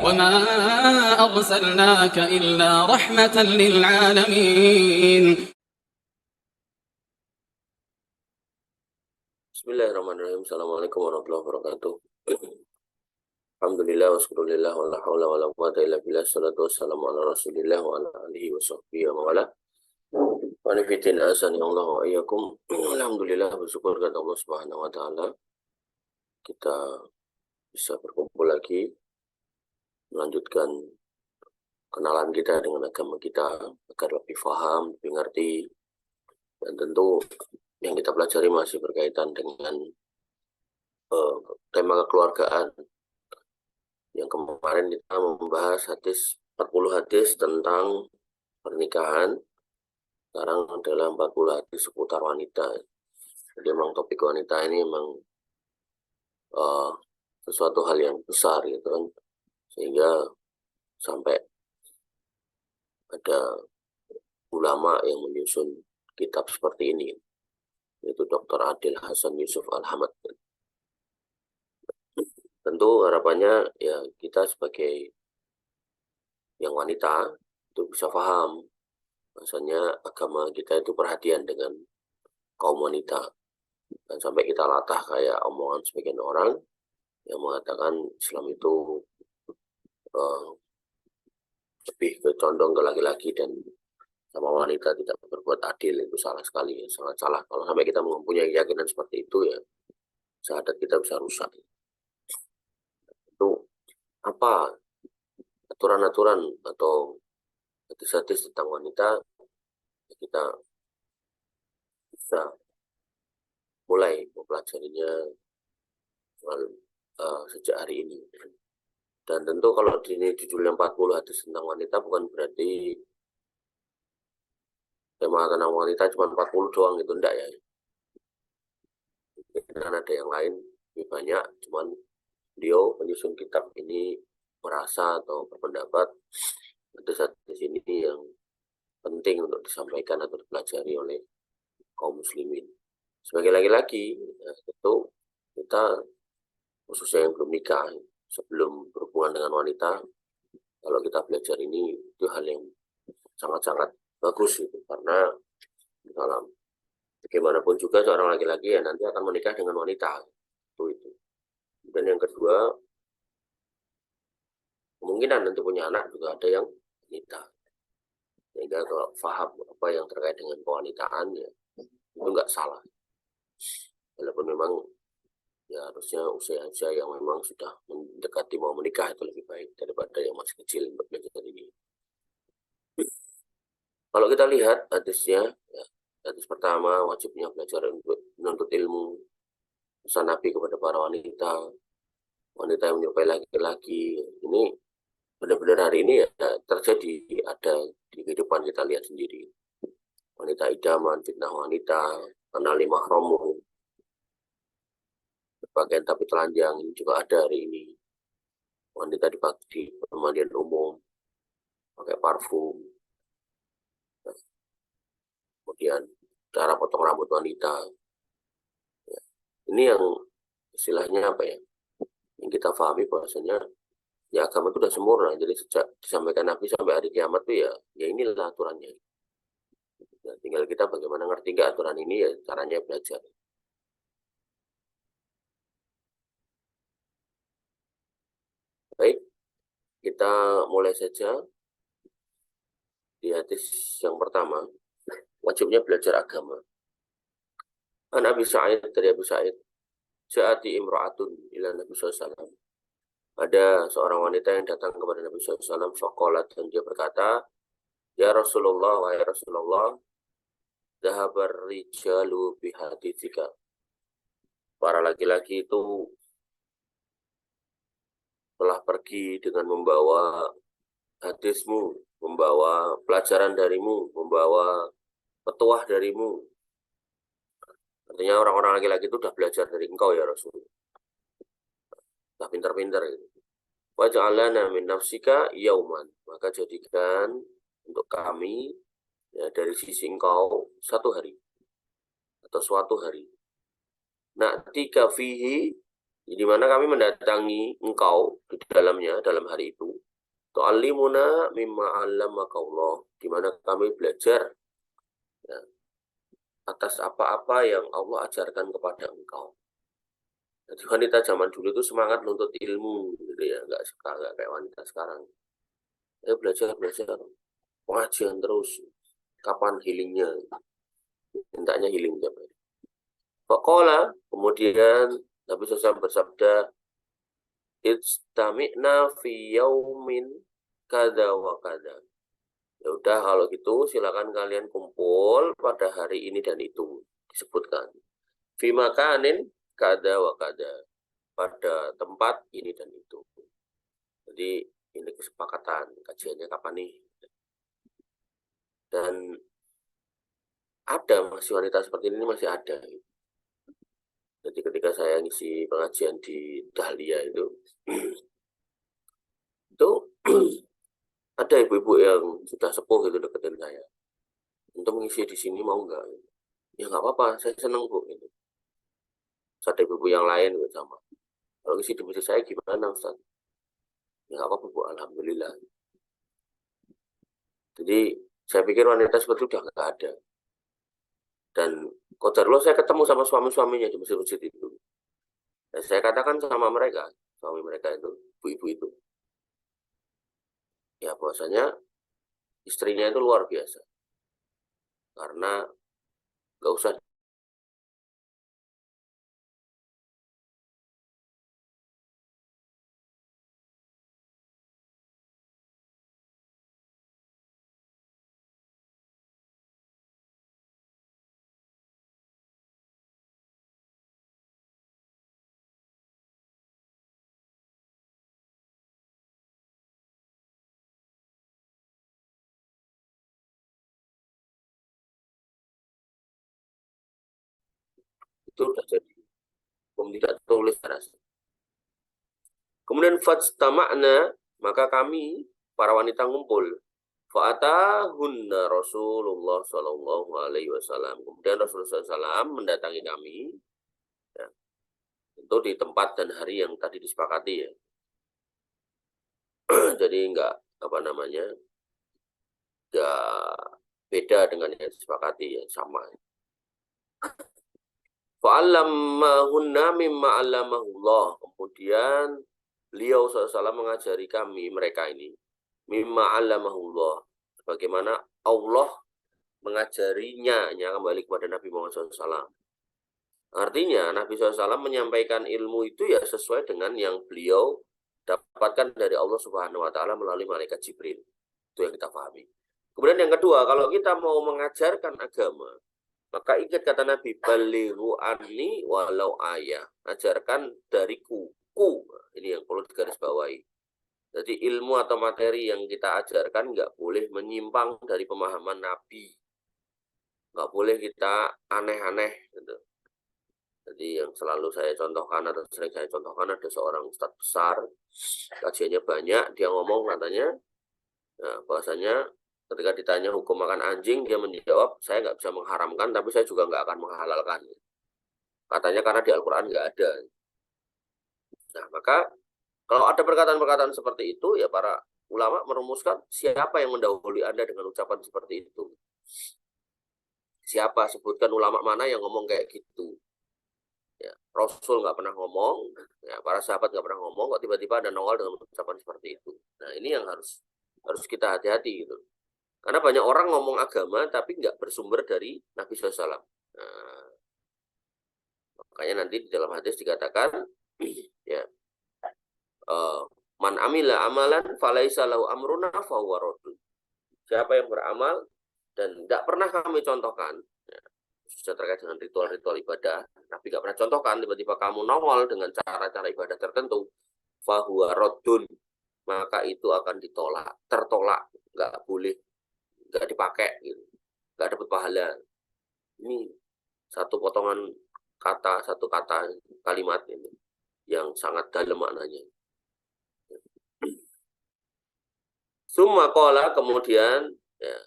وما أرسلناك إلا رحمة للعالمين. Bismillahirrahmanirrahim. Assalamualaikum warahmatullahi wabarakatuh. Alhamdulillah wassallallahu wala haula wala quwwata illa billah. Wassalatu wassalamu ala Rasulillah wa ala alihi wa sahbihi wa wala. Wa nifidin asani Allah wa iyyakum. Alhamdulillah, bersyukur kepada Allah Subhanahu wa taala kita bisa berkumpul lagi melanjutkan kenalan kita dengan agama kita agar lebih paham, lebih ngerti, dan tentu yang kita pelajari masih berkaitan dengan tema kekeluargaan. Yang kemarin kita membahas 40 hadis tentang pernikahan. Sekarang adalah 40 hadis seputar wanita. Jadi memang topik wanita ini memang sesuatu hal yang besar gitu kan, sehingga sampai ada ulama yang menyusun kitab seperti ini, yaitu Dr. Adil Hasan Yusuf Al-Hamad. Tentu harapannya ya kita sebagai yang wanita itu bisa paham bahwasanya agama kita itu perhatian dengan kaum wanita, dan sampai kita latah kayak omongan sebagian orang yang mengatakan Islam itu lebih condong ke laki-laki dan sama wanita tidak berbuat adil. Itu salah sekali, ya, sangat salah. Kalau sampai kita mempunyai keyakinan seperti itu, ya syahadat kita bisa rusak. Itu apa aturan-aturan atau hadis-hadis tentang wanita, kita bisa mulai mempelajarinya sejak hari ini. Dan tentu kalau ini judulnya 40 hadis tentang wanita, bukan berarti tema tentang wanita cuma 40 doang, itu enggak ya. Dan ada yang lain lebih banyak, cuman beliau menyusun kitab ini merasa atau berpendapat hadis-hadis ini yang penting untuk disampaikan atau dipelajari oleh kaum muslimin. Sebagai laki-laki, ya, tentu kita khususnya yang belum nikah, sebelum berhubungan dengan wanita, kalau kita belajar ini itu hal yang sangat-sangat bagus itu, karena dalam bagaimanapun juga seorang laki-laki ya nanti akan menikah dengan wanita itu. Dan yang kedua, kemungkinan nanti punya anak juga ada yang wanita, sehingga kalau paham apa yang terkait dengan kewanitaan ya itu nggak salah, walaupun memang ya harusnya usia-usia yang memang sudah mendekati mau menikah itu lebih baik daripada yang masih kecil untuk belajar ini. Kalau kita lihat hadisnya, ya, hadis pertama, wajibnya belajar untuk menuntut ilmu, pesan Nabi kepada para wanita, wanita yang menyerupai laki-laki. Ini benar-benar hari ini ya terjadi, ada di kehidupan kita lihat sendiri. Wanita idaman, fitnah wanita, kenali mahrammu, berpakaian tapi telanjang, ini juga ada hari ini. Wanita di pemandian umum, pakai parfum. Kemudian cara potong rambut wanita. Ya, ini yang istilahnya apa ya? Yang kita pahami bahwasanya ya agama itu sudah sempurna. Jadi sejak disampaikan Nabi sampai hari kiamat tuh ya inilah aturannya. Ya, tinggal kita bagaimana ngerti nggak aturan ini, ya caranya belajar. Baik, kita mulai saja di hadis yang pertama, wajibnya belajar agama. An Abi Sa'id, dari Abu Sa'id, Ja'ati imra'atun ila Nabi SAW. Ada seorang wanita yang datang kepada Nabi SAW, faqalat, dan dia berkata, Ya Rasulullah, wahai Rasulullah, dhahabar rijalu bihadithika. Para laki-laki itu telah pergi dengan membawa hadismu, membawa pelajaran darimu, membawa petuah darimu. Artinya orang-orang laki-laki itu sudah belajar dari engkau ya Rasul. Sudah pintar-pintar gitu. Waj'alana min nafsika yauman. Maka jadikan untuk kami ya, dari sisi engkau satu hari atau suatu hari. Na'tika fihi, di mana kami mendatangi engkau di dalamnya, dalam hari itu. tu'allimuna mimma 'allamaka Allah, di mana kami belajar ya, atas apa-apa yang Allah ajarkan kepada engkau. Jadi wanita zaman dulu itu semangat nuntut ilmu gitu ya, nggak kayak wanita sekarang. Ya belajar, pengajian terus. Kapan healingnya? Mintanya healing tiap hari. Faqala, kemudian Nabi SAW bersabda, Ijtami'na fi yaumin kada wa kada. Ya udah kalau gitu silakan kalian kumpul pada hari ini dan itu disebutkan. Fi makanin kada wa kada. Pada tempat ini dan itu. Jadi ini kesepakatan kajiannya kapan nih? Dan ada masih wanita seperti ini masih ada. Jadi ketika saya ngisi pengajian di Dahlia itu ada ibu-ibu yang sudah sepuh gitu deketin saya. Untuk mengisi di sini mau nggak? Ya nggak apa-apa, saya seneng bu. Gitu. Ada ibu-ibu yang lain gitu, sama. Kalau ngisi di masjid saya gimana Ustaz? Ya nggak apa-apa bu, alhamdulillah. Jadi saya pikir wanita seperti itu udah nggak ada. Dan qadarullah saya ketemu sama suami-suaminya di masjid-masjid itu. Dan saya katakan sama mereka, suami mereka itu, ibu-ibu itu. Ya bahwasanya istrinya itu luar biasa. Karena nggak usah itu udah jadi hukum tidak tulis rasa. Kemudian fajtama'na, maka kami para wanita ngumpul. Fa'atahunna Rasulullah Shallallahu Alaihi Wasallam. Kemudian Rasulullah SAW mendatangi kami, ya, itu di tempat dan hari yang tadi disepakati ya. Jadi enggak apa namanya, enggak beda dengan yang disepakati ya, sama. Fa'allamahunna mimma 'allamahullah. Kemudian beliau SAW mengajari kami, mereka ini, mimma 'allamahullah. Bagaimana Allah mengajarinya, kembali kepada Nabi Muhammad SAW. Artinya Nabi SAW menyampaikan ilmu itu ya sesuai dengan yang beliau dapatkan dari Allah Subhanahu Wa Taala melalui malaikat Jibril. Itu yang kita pahami. Kemudian yang kedua, kalau kita mau mengajarkan agama, maka ingat kata Nabi, balighu anni walau ayah. Ajarkan dariku. Ini yang perlu digarisbawahi. Jadi ilmu atau materi yang kita ajarkan nggak boleh menyimpang dari pemahaman Nabi. Nggak boleh kita aneh-aneh. Gitu. Jadi yang selalu saya contohkan atau sering saya contohkan ada seorang ustadz besar, kajiannya banyak, dia ngomong katanya, nah, bahasanya ketika ditanya hukum makan anjing, dia menjawab, saya nggak bisa mengharamkan, tapi saya juga nggak akan menghalalkan. Katanya karena di Al-Quran nggak ada. Nah, maka kalau ada perkataan-perkataan seperti itu, ya para ulama merumuskan siapa yang mendahului Anda dengan ucapan seperti itu. Siapa, sebutkan ulama mana yang ngomong kayak gitu. Ya, Rasul nggak pernah ngomong, ya, para sahabat nggak pernah ngomong, kok tiba-tiba ada nongol dengan ucapan seperti itu. Nah, ini yang harus kita hati-hati gitu. Karena banyak orang ngomong agama tapi nggak bersumber dari Nabi SAW. Nah, makanya nanti di dalam hadis dikatakan, ya, man amila amalan falaisa lahu amruna fahuwa raddun. Siapa yang beramal dan tidak pernah kami contohkan, ya, sudah terkait dengan ritual-ritual ibadah, Nabi nggak pernah contohkan, tiba-tiba kamu nongol dengan cara-cara ibadah tertentu, fahuwa raddun, maka itu akan ditolak, tertolak, nggak boleh, nggak dipakai, gitu. Nggak dapat pahala. Ini satu potongan kata, satu kata kalimat ini yang sangat dalam maknanya. Summa qala, kemudian ya,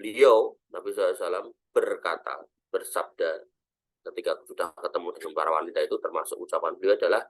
beliau Nabi SAW berkata, bersabda ketika sudah ketemu dengan para wanita itu, termasuk ucapan beliau adalah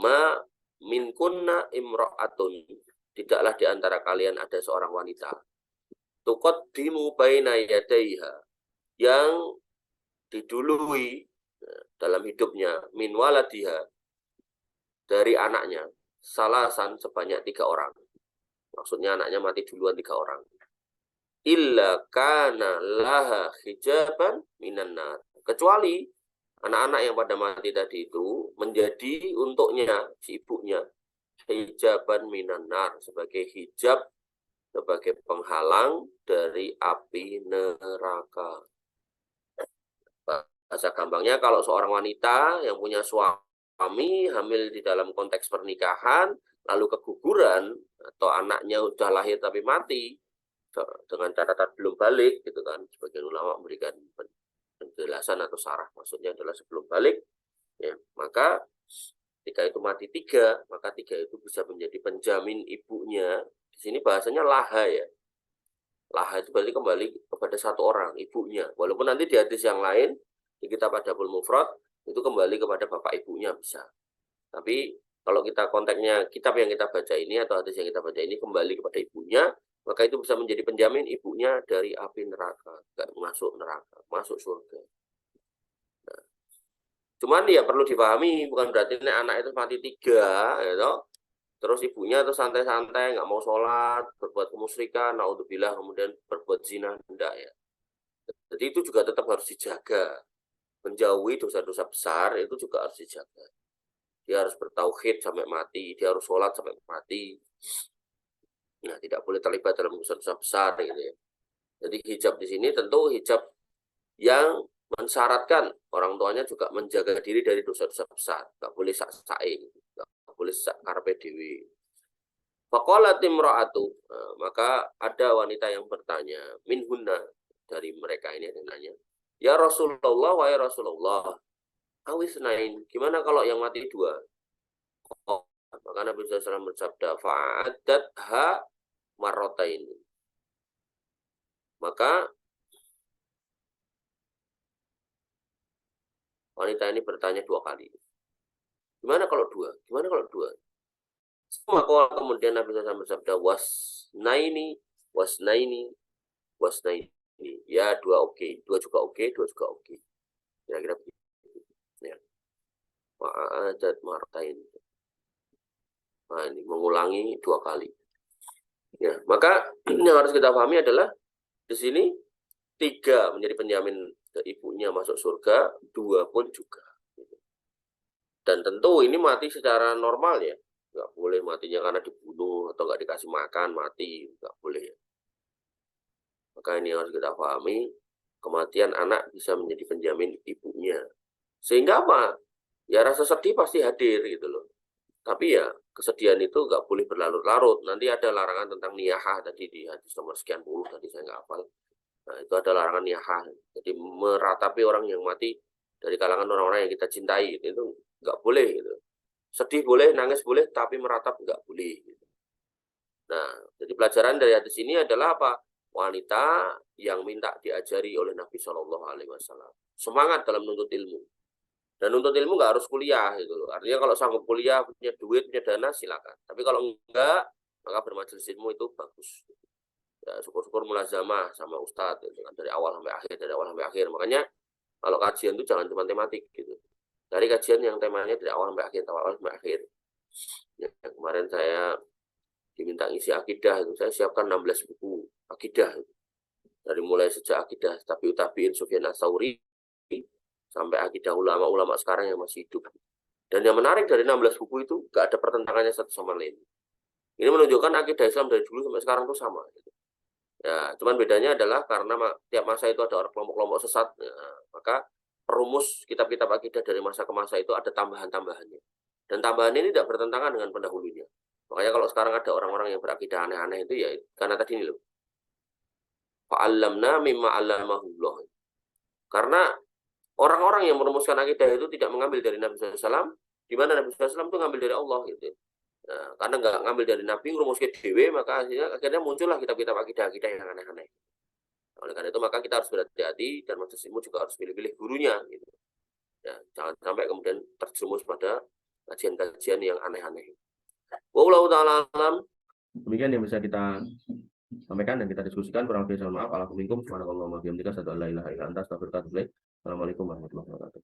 ma minkum minkunna imra'atun, tidaklah di antara kalian ada seorang wanita, tuqaddimu baina yadaiha, yang didului dalam hidupnya, min waladiha, dari anaknya, salasan sebanyak 3 orang. Maksudnya anaknya mati duluan 3 orang. Illa kana laha hijaban minan nar. Kecuali anak-anak yang pada mati tadi itu menjadi untuknya, si ibunya, hijaban minan nar, sebagai hijab, sebagai penghalang dari api neraka. Bahasa gampangnya, kalau seorang wanita yang punya suami hamil di dalam konteks pernikahan, lalu keguguran, atau anaknya sudah lahir tapi mati, dengan catatan belum balik, gitu kan, sebagian ulama memberikan penjelasan atau syarah, maksudnya adalah sebelum balik, ya, maka ketika itu mati 3, maka 3 itu bisa menjadi penjamin ibunya. Di sini bahasanya laha, ya. Laha itu berarti kembali kepada 1 orang, ibunya. Walaupun nanti di hadis yang lain, di kitab Adabul Mufrad, itu kembali kepada bapak ibunya bisa. Tapi kalau kita konteksnya kitab yang kita baca ini atau hadis yang kita baca ini kembali kepada ibunya, maka itu bisa menjadi penjamin ibunya dari api neraka, nggak masuk neraka, masuk surga. Nah, cuman ya perlu dipahami, bukan berarti anak itu mati 3, ya toh, terus ibunya tuh santai-santai, nggak mau sholat, berbuat kemusyrikan, naudzubillah, kemudian berbuat zina, enggak, ya. Jadi itu juga tetap harus dijaga. Menjauhi dosa-dosa besar itu juga harus dijaga. Dia harus bertauhid sampai mati, dia harus sholat sampai mati. Nah, tidak boleh terlibat dalam dosa-dosa besar, gitu ya. Jadi hijab di sini tentu hijab yang mensyaratkan orang tuanya juga menjaga diri dari dosa-dosa besar. Nggak boleh sak-saing, nggak boleh sak-karpe dewi. Faqalat imra'atu, maka ada wanita yang bertanya, minhunna, dari mereka ini yang nanya, ya Rasulullah, wahai Rasulullah, awisnain, gimana kalau yang mati 2? Oh, maka Nabi SAW bersabda, fa'adat ha marrotain. Maka wanita ini bertanya 2 kali. Gimana kalau 2? Gimana kalau 2? Maka kemudian Nabi SAW bersabda, wasnaini, wasnaini, wasnaini. Ya, 2 oke, 2 juga oke, 2 juga oke. Kira-kira begitu. Ya. Fa'adat marrotain. Nah, ini mengulangi 2 kali. Ya, maka yang harus kita pahami adalah di sini 3 menjadi penjamin ibunya masuk surga, 2 pun juga. Dan tentu ini mati secara normal, ya, nggak boleh matinya karena dibunuh atau nggak dikasih makan mati, nggak boleh. Maka ini harus kita pahami, kematian anak bisa menjadi penjamin ibunya. Sehingga apa? Ya rasa sedih pasti hadir, gitu loh. Tapi ya kesedihan itu nggak boleh berlarut-larut. Nanti ada larangan tentang niyahah tadi di hadis nomor sekian puluh, tadi saya nggak hafal. Nah, itu ada larangan niyahah. Jadi meratapi orang yang mati dari kalangan orang-orang yang kita cintai, itu nggak boleh, gitu. Sedih boleh, nangis boleh, tapi meratap nggak boleh, gitu. Nah, jadi pelajaran dari hadis ini adalah apa? Wanita yang minta diajari oleh Nabi Shallallahu Alaihi Wasallam semangat dalam menuntut ilmu. Dan nuntut ilmu nggak harus kuliah, gitu loh. Artinya kalau sanggup kuliah, punya duit, punya dana, silakan. Tapi kalau enggak, maka bermajelis ilmu itu bagus. Ya, syukur-syukur mulazamah sama ustadz, gitu kan, dari awal sampai akhir, dari awal sampai akhir. Makanya kalau kajian itu jangan cuma tematik, gitu. Dari kajian yang temanya dari awal sampai akhir, awal sampai akhir. Ya, kemarin saya diminta isi akidah, itu saya siapkan 16 buku akidah. Dari mulai sejak akidah tabi'in Sufyan Ats-Tsauri sampai akidah ulama-ulama sekarang yang masih hidup. Dan yang menarik dari 16 buku itu nggak ada pertentangannya satu sama lain. Ini menunjukkan akidah Islam dari dulu sampai sekarang itu sama. Ya, cuman bedanya adalah karena tiap masa itu ada kelompok-kelompok sesat, ya, maka perumus kitab-kitab akidah dari masa ke masa itu ada tambahan-tambahannya. Dan tambahan ini tidak bertentangan dengan pendahulunya. Makanya kalau sekarang ada orang-orang yang berakidah aneh-aneh itu ya karena tadi ini loh. Fa'allamna mimma 'allamahullah. Karena orang-orang yang merumuskan akidah itu tidak mengambil dari Nabi SAW, di mana Nabi SAW itu ngambil dari Allah, gitu. Nah, karena nggak ngambil dari Nabi, merumuskan dewe, maka akhirnya muncullah kitab-kitab akidah-akidah yang aneh-aneh. Oleh karena itu maka kita harus berhati-hati dan majelis ilmu juga harus pilih-pilih gurunya, gitu. Ya, jangan sampai kemudian terjerumus pada kajian-kajian yang aneh-aneh. Wallahu ta'ala alam. Demikian yang bisa kita sampaikan dan kita diskusikan. Kurang lebih mohon maaf. Assalamualaikum warahmatullahi wabarakatuh. Assalamualaikum warahmatullahi wabarakatuh.